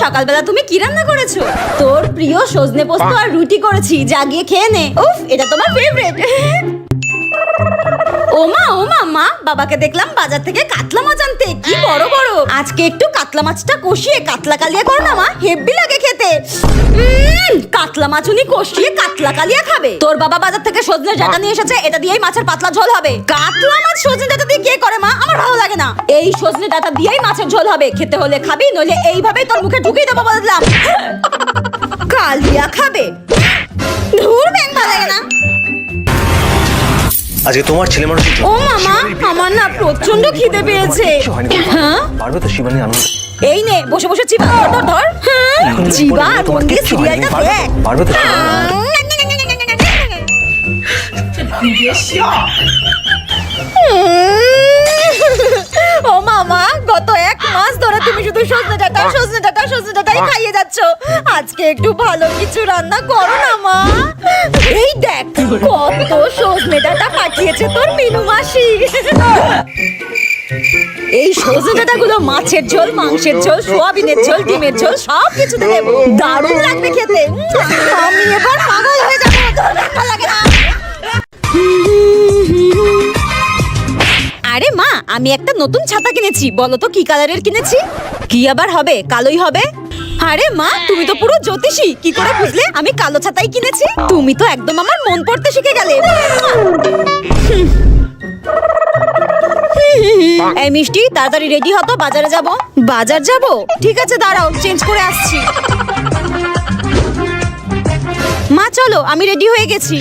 সকালবেলা তুমি কি রান্না করেছো? তোর প্রিয় সজনে পোস্ত আর রুটি করেছি, যা গিয়ে খেয়ে নে। উফ, এটা তোমার ফেভারিট। ওমা ওমা মা, বাবাকে দেখলাম বাজার থেকে কাতলা মাছ আনতে, কি বড় বড়। আজকে একটু কাতলা মাছটা কষিয়ে কাতলা কালিয়া করো না মা, হেব্বি লাগে খেতে। কাতলা মাছ উনি কষিয়ে কাতলা কালিয়া খাবে। তোর বাবা বাজার থেকে সজনে ডাঁটা নিয়ে এসেছে, এটা দিয়েই মাছের পাতলা ঝোল হবে। কাতলা মাছ সজনে ডাঁটা দিয়ে কে করে মা? আমার ভালো লাগে না। এই সজনে ডাঁটা দিয়েই মাছের ঝোল হবে। খেতে হলে খাবি, নইলে এইভাবেই তোর মুখে ঢুকিয়ে দেবো বললাম। কালিয়া খাবে, ধুর, ব্যাং ভালো লাগে না। আজকে তোমার ছেলে মানুষ। ও মামা, আমার না প্রচন্ড খিদে পেয়েছে। হ্যাঁ, পারবে তো শিবানী আনন্দ। এই নে, বসে বসে চিবা ধর ধর। চিবা কোন দিয়ে সিরিয়ালটা দেখ। পারবে তো। ও মামা, গত এক মাস ধরে তুমি শুধু সজনে ডাঁটাই খাইয়ে যাচ্ছ। আজকে একটু ভালো কিছু রান্না করো না মা। এই দেখ কত সজনে ডাঁটা পাঠিয়েছে তোর মিনু মাসি। এই সজনে ডাঁটাগুলো মাছের ঝোল, মাংসের ঝোল, সোয়াবিনের ঝোল, ডিমের ঝোল সব কিছুতে দেব। দারুণ লাগবে খেতে। আমি এবার পাগল হয়ে যাবো, ভালো লাগে না। আরে মা, আমি একটা নতুন ছাতা কিনেছি। বলো তো কি কালারের কিনেছি? কি আবার হবে? কালোই হবে। আরে মা, তুমি তো পুরো জ্যোতিষী, কি করে বুঝলে আমি কালো ছাতাই কিনেছি? তুমি তো একদম আমার মন পড়তে শিখে গেলে। এই মিষ্টি, তাড়াতাড়ি রেডি হতো, বাজারে যাব। বাজার যাব? ঠিক আছে, দাঁড়াও, চেঞ্জ করে আসছি। মা চলো, আমি রেডি হয়ে গেছি।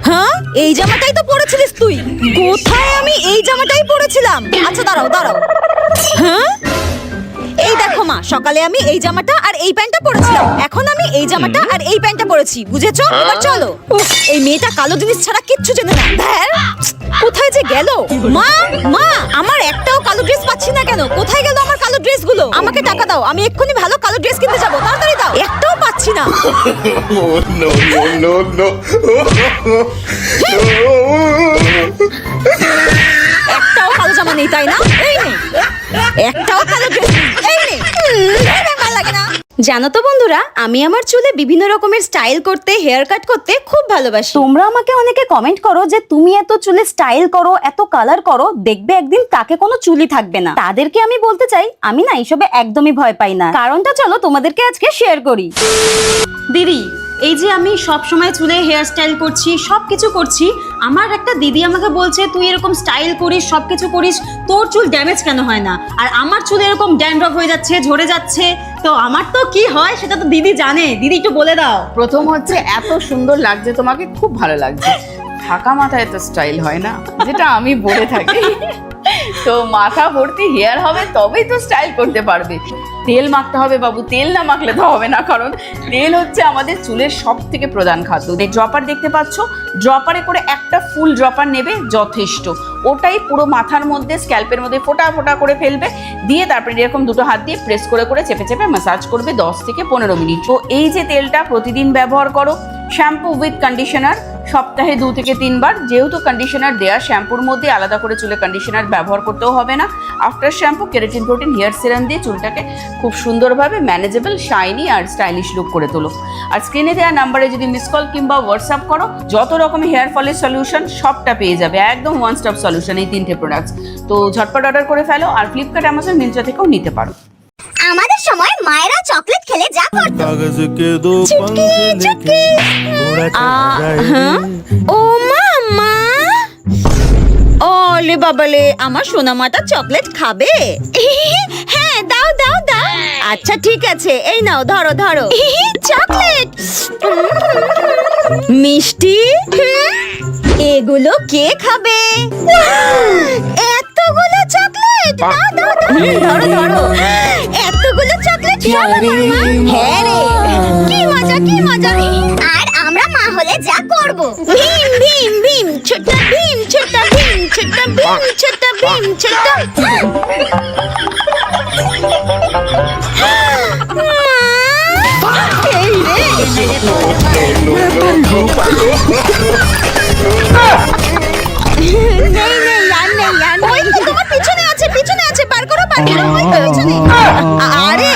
হ্যাঁ, এই জামাটাই তো পরেছিলিস তুই। কোথায়? আমি এই জামাটাই পরেছিলাম। আচ্ছা দাঁড়াও দাঁড়াও। হ্যাঁ, এই দেখো মা, সকালে আমি এই জামাটা আর এই প্যান্টটা পরেছিলাম, এখন আমি এই জামাটা আর এই প্যান্টটা পরেছি, বুঝেছো? এবার চলো। উফ, এই মেয়েটা কালো জিনিস ছাড়া কিচ্ছু জানে না। ধ্যার, কোথায় যে গেল? মা মা, আমার একটাও কালো ড্রেস পাচ্ছি না কেন? কোথায় গেল আমার কালো ড্রেসগুলো? আমাকে টাকা দাও, আমি এক্ষুনি ভালো কালো ড্রেস কিনতে যাবো, তাড়াতাড়ি দাও। একটাও পাচ্ছি না। একটাও কালো জামা নেই, তাই না? এই নে, একটাও কালো ড্রেস নেই, এই নে। ভালো লাগে না। জানো তো বন্ধুরা, আমি আমার চুলে বিভিন্ন রকমের স্টাইল করতে, হেয়ার কাট করতে খুব ভালোবাসি। তোমরা আমাকে অনেকে কমেন্ট করো যে তুমি এত চুলে স্টাইল করো, এত কালার করো, দেখবে একদিন তাকে কোনো চুলই থাকবে না। তাদেরকে আমি বলতে চাই, আমি না এইসবে একদমই ভয় পাই না। কারণটা চলো তোমাদেরকে আজকে শেয়ার করি। দিদি, এই যে আমি সব সময় চুলে হেয়ার স্টাইল করছি, সবকিছু করছি, আমার একটা দিদি আমাকে বলছে তুই এরকম স্টাইল করিস, সবকিছু করিস, তোর চুল ড্যামেজ কেন হয় না? আর আমার চুল এরকম ড্যান্ড্রফ হয়ে যাচ্ছে, ঝরে যাচ্ছে, তো আমার তো কি হয় সেটা তো দিদি জানে। দিদি একটু বলে দাও। প্রথম হচ্ছে, এত সুন্দর লাগছে তোমাকে, খুব ভালো লাগছে। ঢাকা মাথায় তো স্টাইল হয় না, যেটা আমি বলে থাকি। তো মাথা ভর্তি হেয়ার হবে তবেই তো স্টাইল করতে পারবে। তেল মাখতে হবে বাবু, তেল না মাখলে তো হবে না, কারণ তেল হচ্ছে আমাদের চুলের সব থেকে প্রধান খাদ্য। ড্রপার দেখতে পাচ্ছ, ড্রপারে করে একটা ফুল ড্রপার নেবে, যথেষ্ট। ওটাই পুরো মাথার মধ্যে, স্ক্যাল্পের মধ্যে ফোঁটা ফোঁটা করে ফেলবে, দিয়ে তারপরে এরকম দুটো হাত দিয়ে প্রেস করে করে চেপে চেপে ম্যাসাজ করবে 10 থেকে 15 মিনিট। তো এই যে তেলটা প্রতিদিন ব্যবহার করো। শ্যাম্পু উইথ কন্ডিশনার সপ্তাহে 2 থেকে 3 বার। যেহেতু কন্ডিশনার দেয়া, শ্যাম্পুর মধ্যে আলাদা করে চুলে কন্ডিশনার ব্যবহার করতেও হবে না। After shampoo keratin protein hair serum দিয়ে চুলটাকে খুব সুন্দরভাবে ম্যানেজেবল, শাইনি আর স্টাইলিশ লুক করে তোলো। আর স্ক্রিনে দেওয়া নাম্বারে যদি মিস কল কিংবা হোয়াটসঅ্যাপ করো, যত রকমের হেয়ার ফলের সলিউশন সবটা পেয়ে যাবে, একদম ওয়ান স্টপ সলিউশন এই 3টে প্রোডাক্টস। তো ঝটপট অর্ডার করে ফেলো, আর ফ্লিপকার্ট, অ্যামাজন, মিন্ত্রা থেকেও নিতে পারো। আমাদের সময় মায়েরা চকলেট খেলে যা করতো, ও মামা, ওলে বাবালে, আমার সোনা মাটা চকলেট খাবে? হ্যাঁ, দাও দাও দাও। আচ্ছা ঠিক আছে, এই নাও, ধরো ধরো চকলেট। মিষ্টি, এগুলো কে খাবে? এতগুলো চকলেট, দাও দাও দাও, ধরো ধরো। এতগুলো চকলেট খাবে মামা? হ্যাঁ রে, কি মজা কি মজা। আর আমরা মা হলে যা করব, ভীম ভীম ভীম, ছোট্ট ভীম, ছোট্ট ভীম, ছোট্ট ভীম, ছোট্ট ভীম, ছোট্ট। এই রে, নেই নেই আর নেই আর নেই। তোমার পিছনে আছে, পিছনে আছে, পার করো পার করো, ওই তো পিছনে। আরে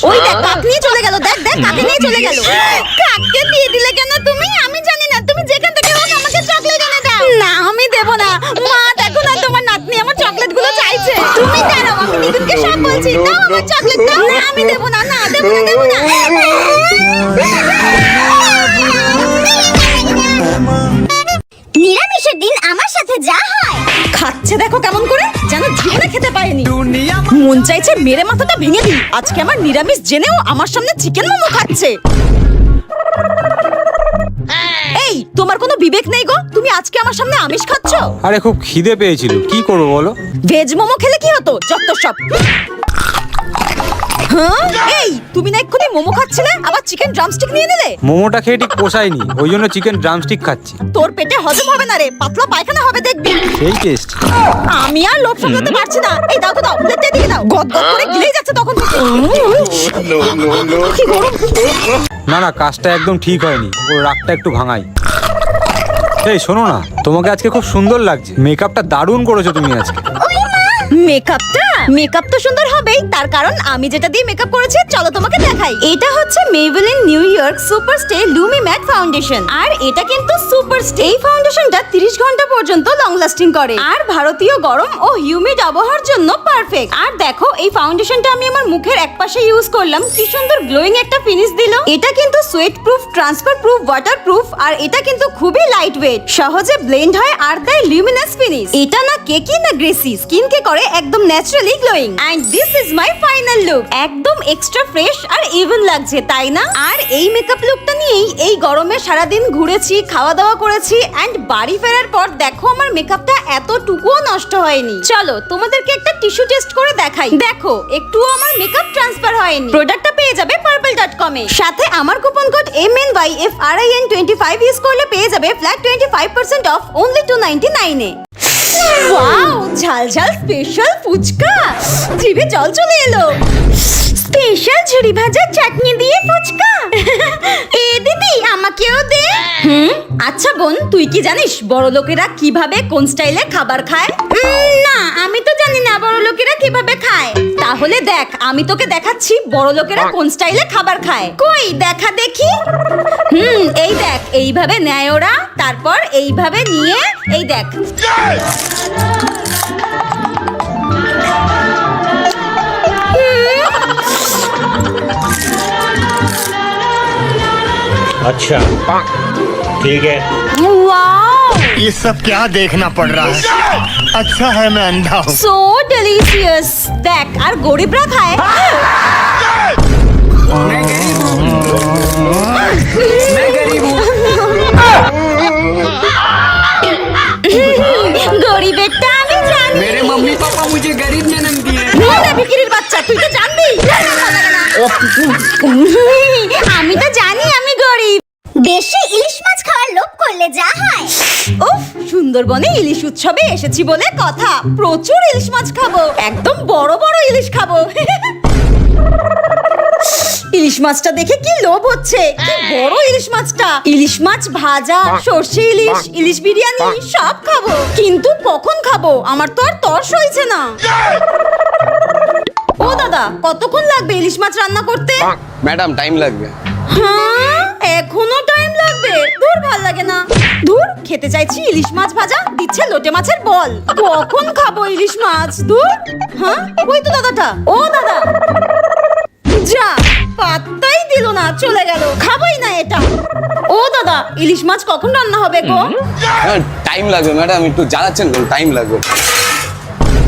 ওই দেখ কাক নিয়ে চলে গেল, দেখ দেখ কাকে নিয়ে চলে গেল। কাককে দিয়ে দিলে কেন তুমি? আমি জানি না, তুমি যেখান থেকে হোক আমাকে চকলেট এনে দাও। না আমি দেব না মা, দেখো না তোমার নাতনি আমার চকলেট গুলো চাইছে। তুমি দাঁড়াও, আমি নিতুনকে সব বলছি, দাও আমার চকলেট দাও। না আমি দেব না, না দেব না, দেব না। নিরামিষের দিন আমার সাথে যা হয়। খাচ্ছে দেখো কেমন করে, যেন জীবনে খেতে পায়নি। মন চাইছে মেরে মাথাটা ভেঙে দিই। আজকে আমার নিরামিষ জেনেও আমার সামনে চিকেন মোমো খাচ্ছে। এই তোমার কোনো বিবেক নেই গো, তুমি আজকে আমার সামনে আমিষ খাচ্ছ। আরে খুব খিদে পেয়েছিল, কি করবো বলো? ভেজ মোমো খেলে কি হতো, যত সব। হ্যাঁ এই তুমি না এক্ষুনি মোমো খাচ্ছিলে, আবার চিকেন ড্রামস্টিক নিয়ে নিলে। মোমোটা খেয়ে ঠিক পোষায়নি, ওই জন্য চিকেন ড্রামস্টিক খাচ্ছি। তোর পেটে হজম হবে না রে, পাতলা পায়খানা হবে দেখবি। সেই টেস্ট। আমি আর লোভ সামলাতে পারছি না। এই দাও তো দাও, প্লেটটা দিয়ে দাও। গদ গদ করে গিলেই যাচ্ছে তখন থেকে। কি গরম। না না, কাজটা একদম ঠিক হয়নি, ওর রাগটা একটু ভাঙাই। এই শোনো না, তোমাকে আজকে খুব সুন্দর লাগছে, মেকআপটা দারুণ করেছো তুমি আজকে। মেকআপ তো সুন্দর হবেই, তার কারণ আমি যেটা দিয়ে মেকআপ করেছি চলো তোমাকে দেখাই। এটা হচ্ছে Maybelline New York super stay lumi matte foundation, আর এটা কিন্তু সুপার স্টে। এই ফাউন্ডেশনটা 30 ঘন্টা পর্যন্ত লং লাস্টিং করে, আর ভারতীয় গরম ও হিউমিড আবহাওয়ার জন্য পারফেক্ট। আর দেখো এই ফাউন্ডেশনটা আমি আমার মুখের একপাশে ইউজ করলাম, কি সুন্দর গ্লোয়িং একটা ফিনিশ দিল। এটা কিন্তু sweat proof, transfer proof, water proof, আর এটা কিন্তু খুবই লাইট ওয়েট, সহজে ব্লেন্ড হয় আর দেয় লিউমিনাস ফিনিশ। এটা না কেকি না গ্রেসি, স্কিনকে করে একদম naturally glowing. And this is my final look. একদম এক্সট্রা ফ্রেশ আর ইভেন লাগছে, তাই না? আর এই মেকআপ লুকটা নিয়েই এই গরমে সারাদিন ঘুরেছি, খাওয়া দাওয়া করেছি, এন্ড বাড়ি ফেরার পর দেখো আমার মেকআপটা এতটুকুও নষ্ট হয়নি। চলো তোমাদেরকে একটা টিস্যু টেস্ট করে দেখাই। দেখো একটুও আমার মেকআপ ট্রান্সফার হয়নি। প্রোডাক্টটা পেয়ে যাবে purple.com এ। সাথে আমার কুপন কোড MNYFRIN25 ইউজ করলে পেয়ে যাবে flat 25% of only 299 A. Wow, ঝাল ঝাল স্পেশাল ফুচকা, জিভে জল চলে এলো। স্পেশাল ঝুরি ভাজা চাটনি দিয়ে ফুচকা। এ দিদি আমাকেও দে। আচ্ছা বোন, তুই কি জানিস বড় লোকেরা কিভাবে কোন স্টাইলে খাবার খায়? না আমি তো জানি না বড় লোকেরা কিভাবে খায়। তাহলে দেখ আমি তোকে দেখাচ্ছি বড় লোকেরা কোন স্টাইলে খাবার খায়। কই দেখা দেখি। এই দেখ এইভাবে নেয় ওরা, তারপর এইভাবে নিয়ে এই দেখ। अच्छा ठीक है। वाओ, ये सब क्या देखना पड़ रहा है? अच्छा है मैं अंधा हूँ। So delicious. দেখ আর গরিবরা খায়। গরিবেরটা আমি জানি। मेरे मम्मी पापा मुझे गरीब जन्म दिए। না ভিখিরির বাচ্চা, তুই তো জানবি। আমি তো জানি আমি গরিব। বেশি ইলিশ মাছ খাওয়ার লোভ করলে যা হয়। উফ, সুন্দরবনে ইলিশ উৎসবে এসেছি বলে কথা, প্রচুর ইলিশ মাছ খাবো, একদম বড় বড় ইলিশ খাবো। ইলিশ মাছটা দেখে কি লোভ হচ্ছে, কি বড় ইলিশ মাছটা। ইলিশ মাছ ভাজা, সর্ষে ইলিশ, ইলিশ বিরিয়ানি সব খাবো, কিন্তু কখন খাবো আমার তো আর তর্স হইছে না। ও দাদা, কতক্ষণ লাগবে ইলিশ মাছ রান্না করতে? ম্যাডাম টাইম লাগবে। হ্যাঁ এখনো টাইম লাগবে? দূর ভাল লাগে না। দূর, খেতে চাইছি ইলিশ মাছ ভাজা, দিচ্ছে লোটে মাছের বল। কখন খাবো ইলিশ মাছ? দূর। হ্যাঁ ওই তো দাদাটা। ও দাদা, যা পাত্তাই দিল না, চলে গেল, খাবোই না এটা। ও দাদা, ইলিশ মাছ কখন রান্না হবে গো? টাইম লাগবে ম্যাডাম, একটু জ্বালাচ্ছেন তো, টাইম লাগবে।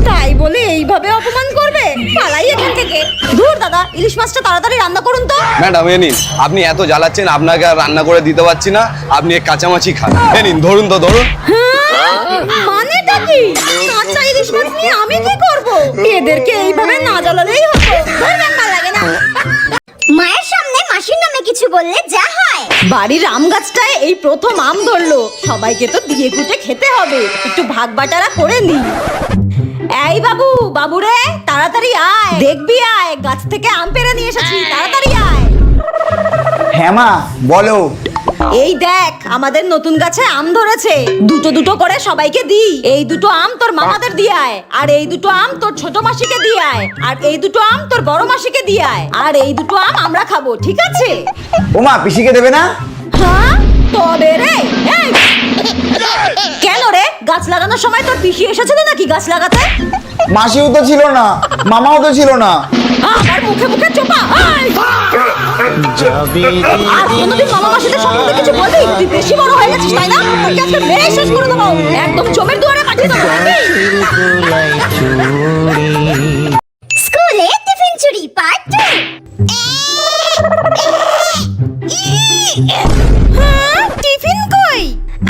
তাই বলে এইভাবে অপমান করবে? পালাই এখান থেকে। দূর দাদা, ইলিশ মাছটা তাড়াতাড়ি রান্না করুন তো। ম্যাডাম এ নিন, আপনি এত জ্বালাচ্ছেন, আপনাকে আর রান্না করে দিতে পারছি না, আপনি এক কাঁচামাছি খান। এ নিন, ধরুন তো ধরুন। মানেটা কি? কাঁচা ইলিশ মাছ নিয়ে আমি কি করব? এদেরকে এইভাবে না জ্বালালেই হতো। ধরবেন, ভালো লাগে না। মায়ের সামনে মাসির নামে কিছু বললে যা হয়। বাড়ির আম গাছটায় এই প্রথম আম ধরলো, সবাইকে তো দিয়ে কুটে খেতে হবে, একটু ভাগ বাটারা করে নি। এই বাবু, বাবু রে, তাড়াতাড়ি আয়, দেখবি আয়, গাছ থেকে আম পেড়ে নিয়ে এসেছি, তাড়াতাড়ি আয়। হ্যাঁ মা বলো। এই দেখ আমাদের নতুন গাছে আম ধরেছে, দুটো দুটো করে সবাইকে দি। এই দুটো আম তোর মামাদের দিয়ে আয়, আর এই দুটো আম তোর ছোট মাসিকে দিয়ে আয়, আর এই দুটো আম তোর বড় মাসিকে দিয়ে আয়, আর এই দুটো আম আমরা খাবো, ঠিক আছে? ওমা পিসিকে দেবে না? হ্যাঁ তবে রে, এই! কেন রে, গাছ লাগানোর সময় তোর পিসি এসেছিল নাকি গাছ লাগাতে? মাসিও তো ছিল না, মামাও তো ছিল না। আমার মুখে মুখে চোপা। আর কোনোদিন মামা মাসিদের সম্বন্ধে কিছু বলবি? তুই বেশি বড় হয়ে গেছিস তাই না? তোকে আজকে মেরে শেষ করে দেবো, একদম জমের দুয়ারে পাঠিয়ে দেবো। স্কুলে টিফিন চুরি পার্ট 2। হ্যাঁ, টিফিন কই?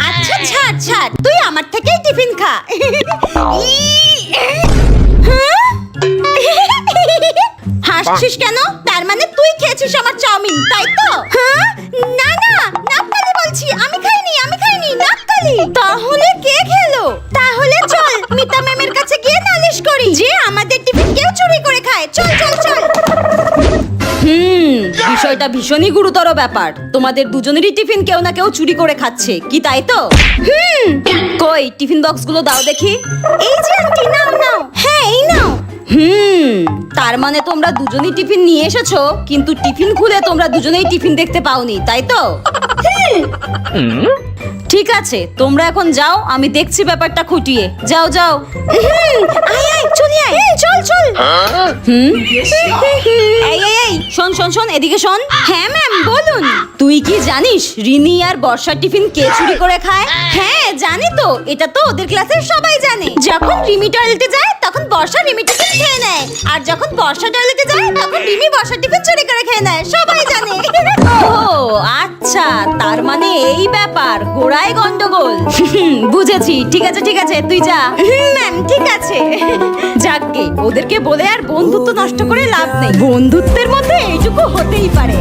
আচ্ছা ছাড় ছাড়, তুই আমার থেকেই টিফিন খা। হ্যাঁ? হাসছিস কেন? তার মানে তুই খেয়েছিস আমার চাউমিন, তাই তো? হ্যাঁ? না না, নাপকালি বলছি, আমি খাইনি, আমি খাইনি, নাপকালি। তাহলে কে খেলো? তাহলে চল মিতা ম্যামের কাছে গিয়ে নালিশ করি যে আমাদের টিফিন কেউ চুরি করে খায়। চল চল চল। বিষয়টা ভীষণই গুরুতর ব্যাপার। তোমাদের দুজনেরই টিফিন কেউ না কেউ চুরি করে খাচ্ছে, কি তাই তো? কই টিফিন বক্সগুলো দাও দেখি। এই যে আন্টি, নাও নাও। হ্যাঁ এই নাও। তার মানে তোমরা দুজনেই টিফিন নিয়ে এসেছো, কিন্তু টিফিন খুলে তোমরা দুজনেই টিফিন দেখতে পাওনি, তাই তো? ঠিক আছে, তোমরা এখন যাও, আমি দেখছি ব্যাপারটা খুঁটিয়ে। যাও যাও। আয় আয়, চলি আয়, চল চল। এই এই এই, শোন শোন শোন, এদিকে শোন। হ্যাঁ ম্যাম বলুন। তুই কি জানিস রিনি আর বর্ষার টিফিন কে চুরি করে খায়? হ্যাঁ জানি তো, এটা তো ওদের ক্লাসের সবাই জানে। যখন রিমি টয়লেটে যায় তখন বর্ষা রিমি টিফিন খেয়ে নেয়, আর যখন বর্ষা টয়লেটে যায় তখন রিমি বর্ষার টিফিন চুরি করে খেয়ে নেয়, সবাই জানে। ও আচ্ছা, তার মানে এই ব্যাপার, গোড়ায় গন্ডগোল। বুঝেছি, ঠিক আছে ঠিক আছে, তুই যা। ম্যাম ঠিক আছে। যাকগে, ওদেরকে বলে আর বন্ধুত্ব নষ্ট করে লাভ নেই, বন্ধুত্বের মধ্যে এইটুকু হতেই পারে।